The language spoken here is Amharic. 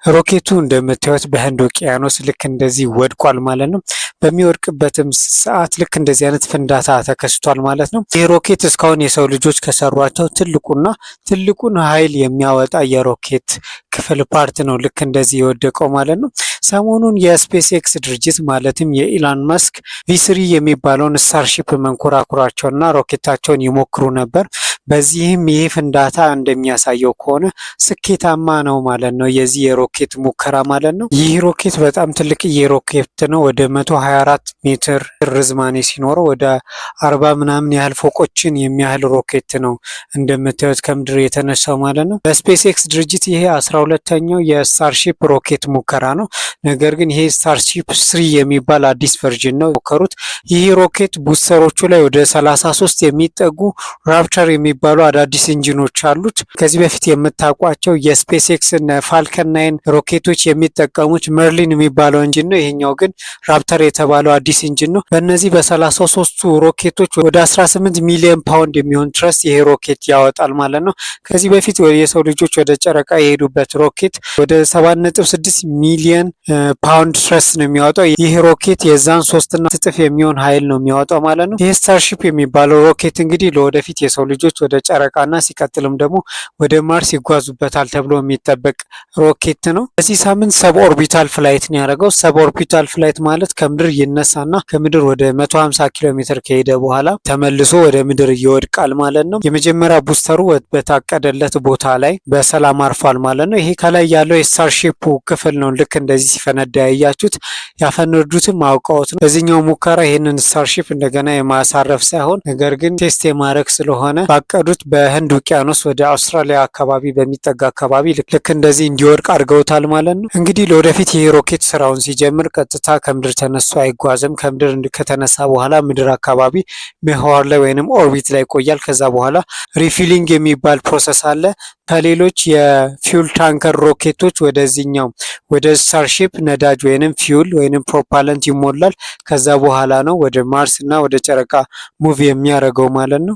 ሮኬቱ እንደምታዩት በህንድ ውቅያኖስ ልክ እንደዚህ ወድቋል ማለት ነው። በሚወድቅበትም ሰዓት ልክ እንደዚህ አይነት ፍንዳታ ተከስቷል ማለት ነው። ይህ ሮኬት እስካሁን የሰው ልጆች ከሰሯቸው ትልቁን ኃይል የሚያወጣ የሮኬት ክፍል ፓርት ነው ልክ እንደዚህ የወደቀው ማለት ነው። ሰሞኑን የስፔስ ኤክስ ድርጅት ማለትም የኢላን መስክ ቪ3 የሚባለውን ስታርሺፕ መንኮራኩራቸውና ሮኬታቸውን ይሞክሩ ነበር። በዚህም ይህ ፍንዳታ እንደሚያሳየው ከሆነ ስኬታማ ነው ማለት ነው የዚህ የሮኬት ሙከራ ማለት ነው። ይህ ሮኬት በጣም ትልቅ የሮኬት ነው። ወደ 124 ሜትር ርዝማኔ ሲኖረው ወደ 40 ምናምን ያህል ፎቆችን የሚያህል ሮኬት ነው እንደምታዩት ከምድር የተነሳው ማለት ነው። በስፔስ ኤክስ ድርጅት ይሄ 12ኛው የስታርሺፕ ሮኬት ሙከራ ነው። ነገር ግን ይሄ ስታርሺፕ 3 የሚባል አዲስ ቨርዥን ነው የሞከሩት። ይህ ሮኬት ቡስተሮቹ ላይ ወደ 33 የሚጠጉ ራፕተር የሚባሉ አዳዲስ ኢንጂኖች አሉት። ከዚህ በፊት የምታውቋቸው የስፔስ ኤክስ እና ፋልከን 9 ሮኬቶች የሚጠቀሙት መርሊን የሚባለው ኢንጂን ነው። ይሄኛው ግን ራፕተር የተባለው አዲስ ኢንጂን ነው። በእነዚህ በ33ቱ ሮኬቶች ወደ 18 ሚሊዮን ፓውንድ የሚሆን ትረስት ይሄ ሮኬት ያወጣል ማለት ነው። ከዚህ በፊት የሰው ልጆች ወደ ጨረቃ የሄዱበት ሮኬት ወደ 7.6 ሚሊዮን ፓውንድ ትረስት ነው የሚያወጣው። ይህ ሮኬት የዛን 3 እጥፍ የሚሆን ኃይል ነው የሚያወጣው ማለት ነው። ይህ ስታርሺፕ የሚባለው ሮኬት እንግዲህ ለወደፊት የሰው ልጆች ወደ ጨረቃና ሲቀጥልም ደግሞ ወደ ማርስ ይጓዙበታል ተብሎ የሚጠበቅ ሮኬት ነው። በዚህ ሳምንት ሰብ ኦርቢታል ፍላይት ነው ያደረገው። ሰብ ኦርቢታል ፍላይት ማለት ከምድር ይነሳና ከምድር ወደ 150 ኪሎ ሜትር ከሄደ በኋላ ተመልሶ ወደ ምድር ይወድቃል ማለት ነው። የመጀመሪያ ቡስተሩ በታቀደለት ቦታ ላይ በሰላም አርፏል ማለት ነው። ይሄ ከላይ ያለው የስታርሺፑ ክፍል ነው። ልክ እንደዚህ ሲፈነዳ ያያችሁት ያፈነዱትም አውቀውት ነው። በዚህኛው ሙከራ ይህንን ስታርሺፕ እንደገና የማሳረፍ ሳይሆን ነገር ግን ቴስት የማድረግ ስለሆነ ባቀዱት በህንድ ውቅያኖስ ወደ አውስትራሊያ አካባቢ በሚጠጋ አካባቢ ልክ እንደዚህ እንዲወድቅ አድርገውታል ማለት ነው። እንግዲህ ለወደፊት ይህ ሮኬት ስራውን ሲጀምር ቀጥታ ከምድር ተነስቶ አይጓዝም። ከምድር ከተነሳ በኋላ ምድር አካባቢ ምህዋር ላይ ወይንም ኦርቢት ላይ ይቆያል። ከዛ በኋላ ሪፊሊንግ የሚባል ፕሮሰስ አለ። ከሌሎች የፊውል ታንከር ሮኬቶች ወደዚህኛው ወደ ስታርሺፕ ነዳጅ ወይንም ፊውል ወይንም ፕሮፓለንት ይሞላል። ከዛ በኋላ ነው ወደ ማርስ እና ወደ ጨረቃ ሙቭ የሚያደርገው ማለት ነው።